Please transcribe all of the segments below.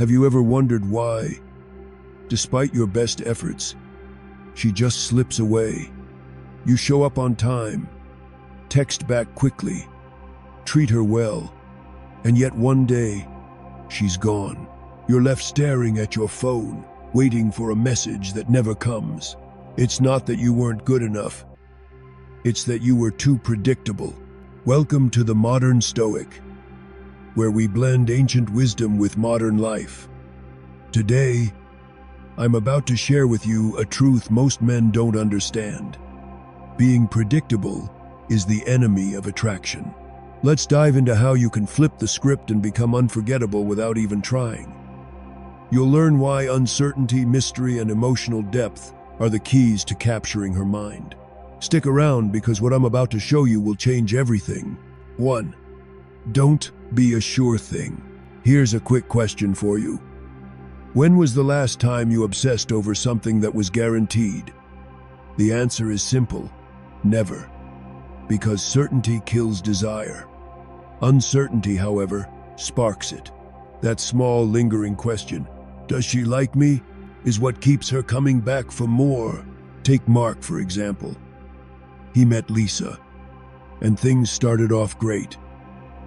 Have you ever wondered why, despite your best efforts, she just slips away? You show up on time, text back quickly, treat her well, and yet one day, she's gone. You're left staring at your phone, waiting for a message that never comes. It's not that you weren't good enough. It's that you were too predictable. Welcome to the modern Stoic, where we blend ancient wisdom with modern life. Today, I'm about to share with you a truth most men don't understand. Being predictable is the enemy of attraction. Let's dive into how you can flip the script and become unforgettable without even trying. You'll learn why uncertainty, mystery, and emotional depth are the keys to capturing her mind. Stick around because what I'm about to show you will change everything. 1. Don't be a sure thing. Here's a quick question for you. When was the last time you obsessed over something that was guaranteed? The answer is simple: never. Because certainty kills desire. Uncertainty, however, sparks it. That small, lingering question, does she like me, is what keeps her coming back for more. Take Mark, for example. He met Lisa, and things started off great.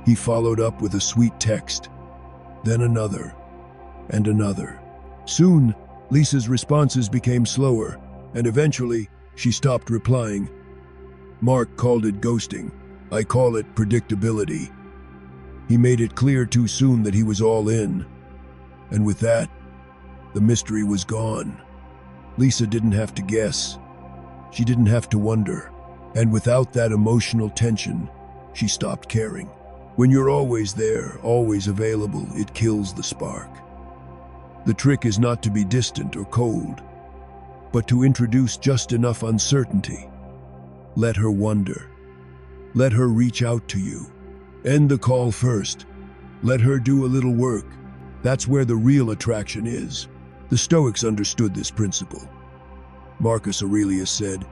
He followed up with a sweet text, then another, and another. Soon, Lisa's responses became slower, and eventually, she stopped replying. Mark called it ghosting. I call it predictability. He made it clear too soon that he was all in. And with that, the mystery was gone. Lisa didn't have to guess. She didn't have to wonder. And without that emotional tension, she stopped caring. When you're always there, always available, it kills the spark. The trick is not to be distant or cold, but to introduce just enough uncertainty. Let her wonder. Let her reach out to you. End the call first. Let her do a little work. That's where the real attraction is. The Stoics understood this principle. Marcus Aurelius said,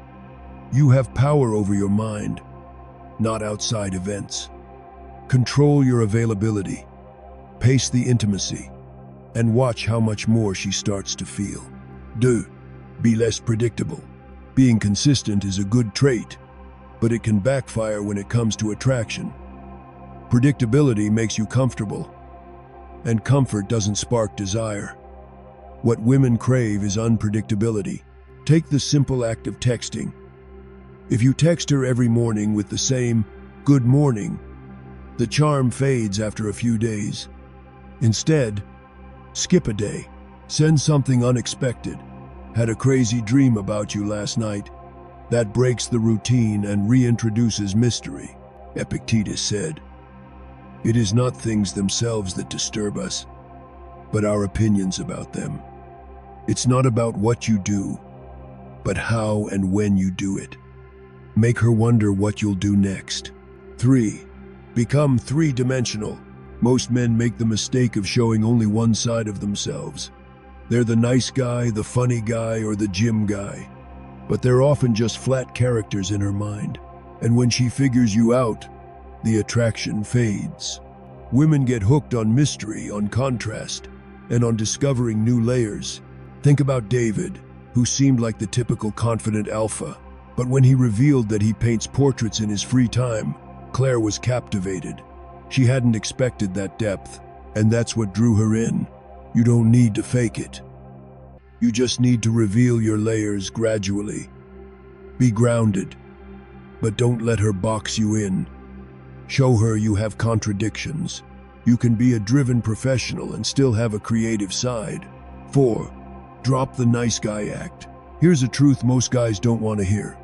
"You have power over your mind, not outside events. Control your availability, pace the intimacy, and watch how much more she starts to feel." 2. Be less predictable. Being consistent is a good trait, but it can backfire when it comes to attraction. Predictability makes you comfortable, and comfort doesn't spark desire. What women crave is unpredictability. Take the simple act of texting. If you text her every morning with the same "good morning," the charm fades after a few days. Instead, skip a day. Send something unexpected. Had a crazy dream about you last night. That breaks the routine and reintroduces mystery. Epictetus said, "It is not things themselves that disturb us, but our opinions about them." It's not about what you do, but how and when you do it. Make her wonder what you'll do next. 3. Become three-dimensional. Most men make the mistake of showing only one side of themselves. They're the nice guy, the funny guy, or the gym guy. But they're often just flat characters in her mind. And when she figures you out, the attraction fades. Women get hooked on mystery, on contrast, and on discovering new layers. Think about David, who seemed like the typical confident alpha. But when he revealed that he paints portraits in his free time, Claire was captivated. She hadn't expected that depth, and that's what drew her in. You don't need to fake it. You just need to reveal your layers gradually. Be grounded, but don't let her box you in. Show her you have contradictions. You can be a driven professional and still have a creative side. 4. Drop the nice guy act. Here's a truth most guys don't want to hear.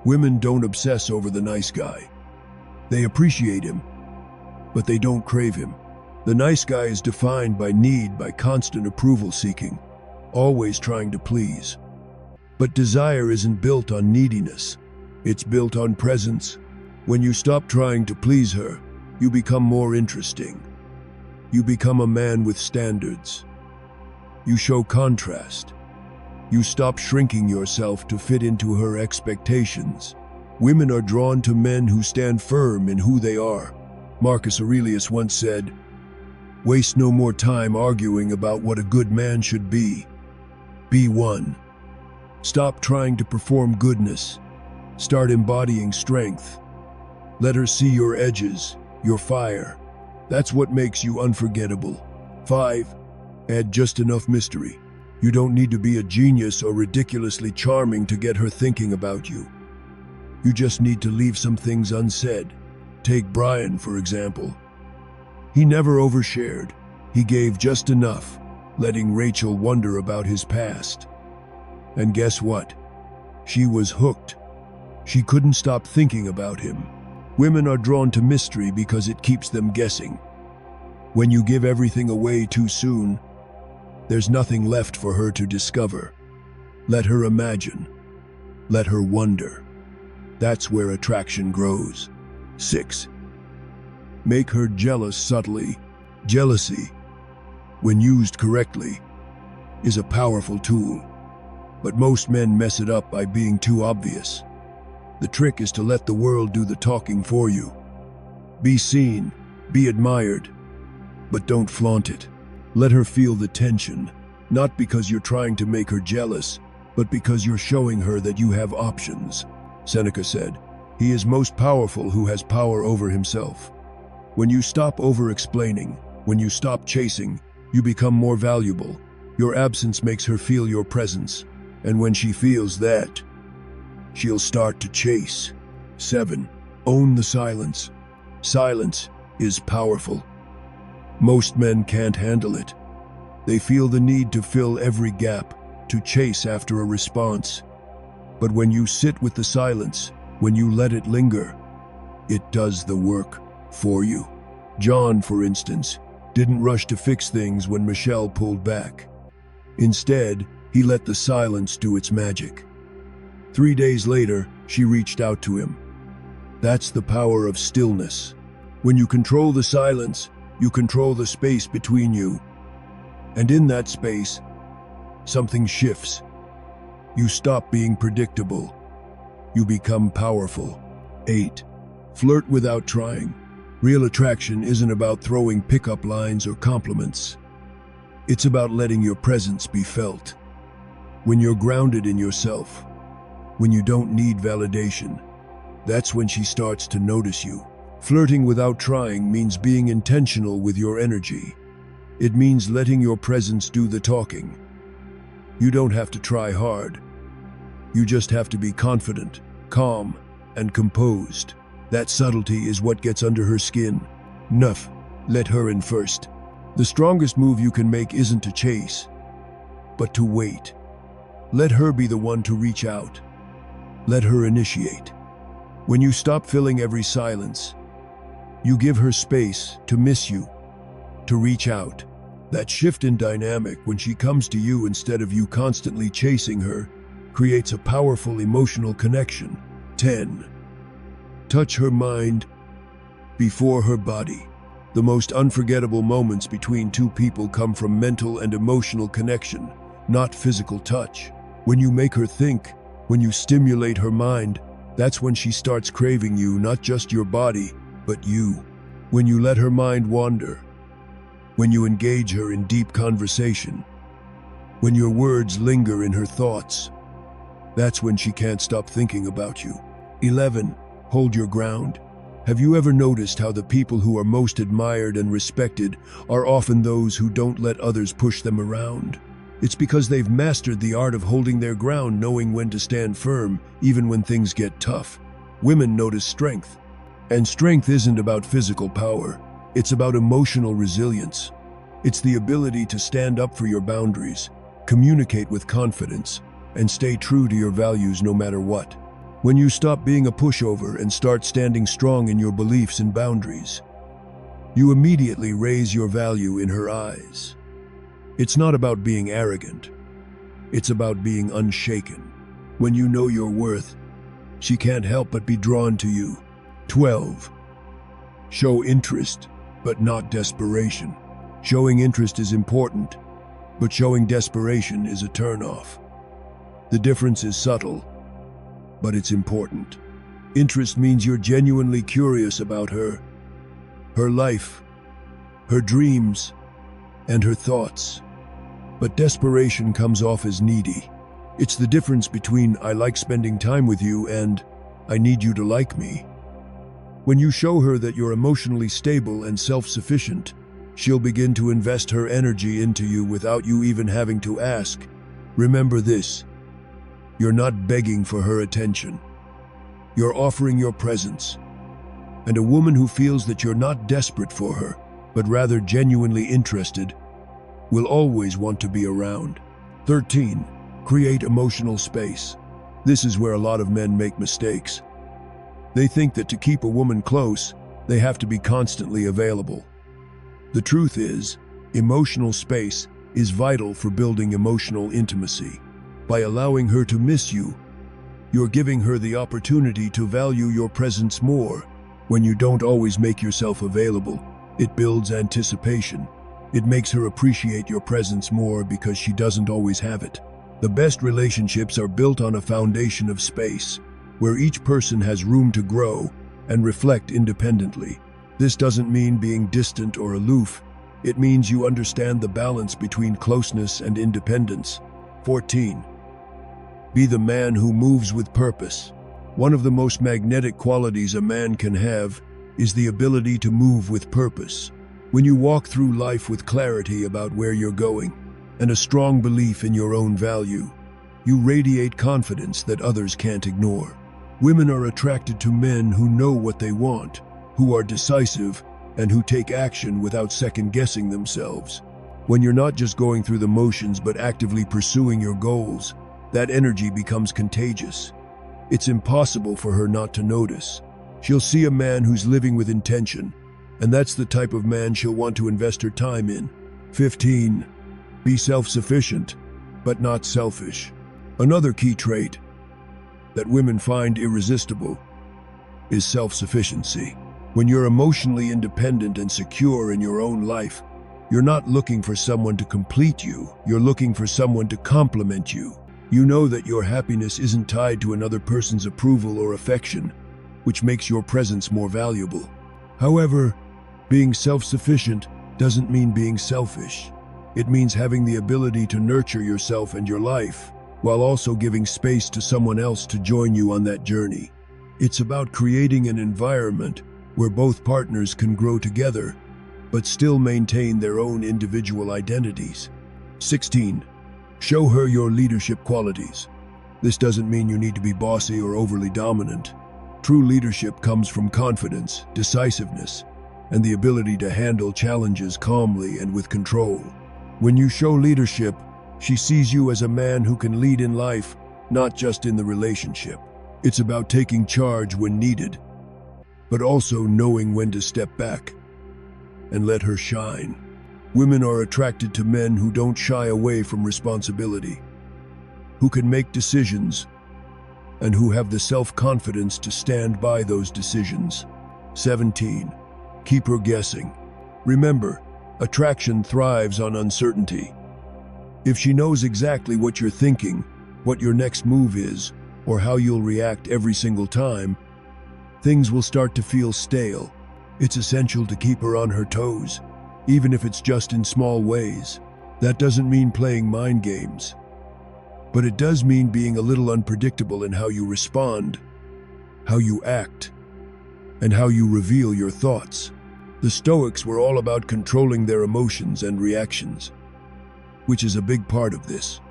Women don't obsess over the nice guy. They appreciate him, but they don't crave him. The nice guy is defined by need, by constant approval seeking, always trying to please. But desire isn't built on neediness. It's built on presence. When you stop trying to please her, you become more interesting. You become a man with standards. You show contrast. You stop shrinking yourself to fit into her expectations. Women are drawn to men who stand firm in who they are. Marcus Aurelius once said, Waste no more time arguing about what a good man should be. Be one. Stop trying to perform goodness. Start embodying strength. Let her see your edges, your fire. That's what makes you unforgettable. 5. Add just enough mystery. You don't need to be a genius or ridiculously charming to get her thinking about you. You just need to leave some things unsaid. Take Brian, for example. He never overshared. He gave just enough, letting Rachel wonder about his past. And guess what? She was hooked. She couldn't stop thinking about him. Women are drawn to mystery because it keeps them guessing. When you give everything away too soon, there's nothing left for her to discover. Let her imagine. Let her wonder. That's where attraction grows. 6. Make her jealous subtly. Jealousy, when used correctly, is a powerful tool. But most men mess it up by being too obvious. The trick is to let the world do the talking for you. Be seen, be admired, but don't flaunt it. Let her feel the tension, not because you're trying to make her jealous, but because you're showing her that you have options. Seneca said, "He is most powerful who has power over himself." When you stop over-explaining, when you stop chasing, you become more valuable. Your absence makes her feel your presence, and when she feels that, she'll start to chase. 7. Own the silence. Silence is powerful. Most men can't handle it. They feel the need to fill every gap, to chase after a response. But when you sit with the silence, when you let it linger, it does the work for you. John, for instance, didn't rush to fix things when Michelle pulled back. Instead, he let the silence do its magic. 3 days later, she reached out to him. That's the power of stillness. When you control the silence, you control the space between you. And in that space, something shifts. You stop being predictable. You become powerful. 8. Flirt without trying. Real attraction isn't about throwing pickup lines or compliments. It's about letting your presence be felt. When you're grounded in yourself, when you don't need validation, that's when she starts to notice you. Flirting without trying means being intentional with your energy. It means letting your presence do the talking. You don't have to try hard. You just have to be confident, calm, and composed. That subtlety is what gets under her skin. 9. Let her in first. The strongest move you can make isn't to chase, but to wait. Let her be the one to reach out. Let her initiate. When you stop filling every silence, you give her space to miss you, to reach out. That shift in dynamic when she comes to you instead of you constantly chasing her creates a powerful emotional connection. 10. Touch her mind before her body. The most unforgettable moments between two people come from mental and emotional connection, not physical touch. When you make her think, when you stimulate her mind, that's when she starts craving you, not just your body, but you. When you let her mind wander, when you engage her in deep conversation, when your words linger in her thoughts, that's when she can't stop thinking about you. 11. Hold your ground. Have you ever noticed how the people who are most admired and respected are often those who don't let others push them around? It's because they've mastered the art of holding their ground, knowing when to stand firm, even when things get tough. Women notice strength. And strength isn't about physical power. It's about emotional resilience. It's the ability to stand up for your boundaries, communicate with confidence, and stay true to your values no matter what. When you stop being a pushover and start standing strong in your beliefs and boundaries, you immediately raise your value in her eyes. It's not about being arrogant. It's about being unshaken. When you know your worth, she can't help but be drawn to you. 12. Show interest, but not desperation. Showing interest is important, but showing desperation is a turnoff. The difference is subtle, but it's important. Interest means you're genuinely curious about her life, her dreams, and her thoughts. But desperation comes off as needy. It's the difference between "I like spending time with you" and "I need you to like me." When you show her that you're emotionally stable and self-sufficient, she'll begin to invest her energy into you without you even having to ask. Remember this: you're not begging for her attention. You're offering your presence. And a woman who feels that you're not desperate for her, but rather genuinely interested, will always want to be around. 13. Create emotional space. This is where a lot of men make mistakes. They think that to keep a woman close, they have to be constantly available. The truth is, emotional space is vital for building emotional intimacy. By allowing her to miss you, you're giving her the opportunity to value your presence more. When you don't always make yourself available, it builds anticipation. It makes her appreciate your presence more because she doesn't always have it. The best relationships are built on a foundation of space, where each person has room to grow and reflect independently. This doesn't mean being distant or aloof. It means you understand the balance between closeness and independence. 14. Be the man who moves with purpose. One of the most magnetic qualities a man can have is the ability to move with purpose. When you walk through life with clarity about where you're going and a strong belief in your own value, you radiate confidence that others can't ignore. Women are attracted to men who know what they want, who are decisive, and who take action without second-guessing themselves. When you're not just going through the motions but actively pursuing your goals, that energy becomes contagious. It's impossible for her not to notice. She'll see a man who's living with intention, and that's the type of man she'll want to invest her time in. 15. Be self-sufficient, but not selfish. Another key trait that women find irresistible is self-sufficiency. When you're emotionally independent and secure in your own life, you're not looking for someone to complete you, you're looking for someone to complement you. You know that your happiness isn't tied to another person's approval or affection, which makes your presence more valuable. However, being self-sufficient doesn't mean being selfish. It means having the ability to nurture yourself and your life, while also giving space to someone else to join you on that journey. It's about creating an environment where both partners can grow together, but still maintain their own individual identities. 16. Show her your leadership qualities. This doesn't mean you need to be bossy or overly dominant. True leadership comes from confidence, decisiveness, and the ability to handle challenges calmly and with control. When you show leadership, she sees you as a man who can lead in life, not just in the relationship. It's about taking charge when needed, but also knowing when to step back and let her shine. Women are attracted to men who don't shy away from responsibility, who can make decisions, and who have the self-confidence to stand by those decisions. 17. Keep her guessing. Remember, attraction thrives on uncertainty. If she knows exactly what you're thinking, what your next move is, or how you'll react every single time, things will start to feel stale. It's essential to keep her on her toes, even if it's just in small ways. That doesn't mean playing mind games, but it does mean being a little unpredictable in how you respond, how you act, and how you reveal your thoughts. The Stoics were all about controlling their emotions and reactions, which is a big part of this.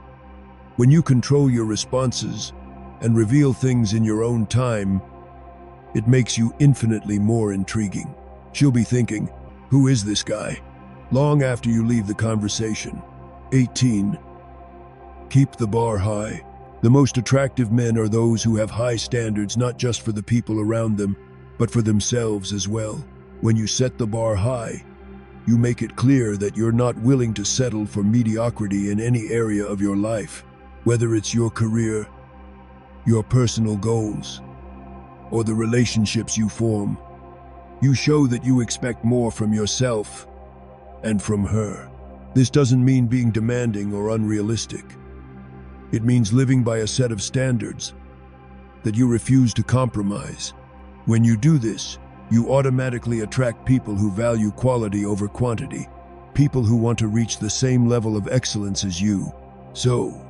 When you control your responses and reveal things in your own time, it makes you infinitely more intriguing. She'll be thinking, "Who is this guy?" long after you leave the conversation. 18. Keep the bar high. The most attractive men are those who have high standards not just for the people around them, but for themselves as well. When you set the bar high, you make it clear that you're not willing to settle for mediocrity in any area of your life, whether it's your career, your personal goals, or the relationships you form. You show that you expect more from yourself and from her. This doesn't mean being demanding or unrealistic. It means living by a set of standards that you refuse to compromise. When you do this, You automatically attract people who value quality over quantity, people who want to reach the same level of excellence as you. So,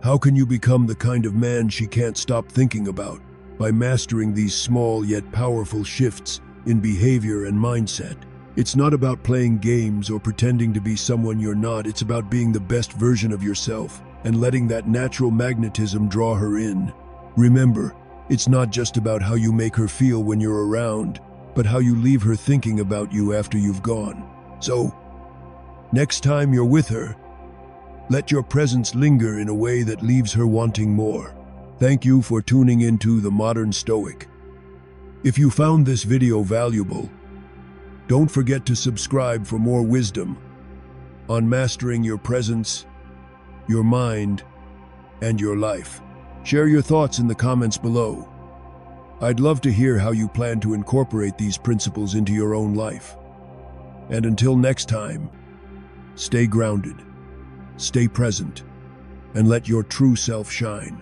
how can you become the kind of man she can't stop thinking about? By mastering these small yet powerful shifts in behavior and mindset. It's not about playing games or pretending to be someone you're not. It's about being the best version of yourself and letting that natural magnetism draw her in. Remember, it's not just about how you make her feel when you're around, but how you leave her thinking about you after you've gone. So, next time you're with her, let your presence linger in a way that leaves her wanting more. Thank you for tuning into The Modern Stoic. If you found this video valuable, don't forget to subscribe for more wisdom on mastering your presence, your mind, and your life. Share your thoughts in the comments below. I'd love to hear how you plan to incorporate these principles into your own life. And until next time, stay grounded, stay present, and let your true self shine.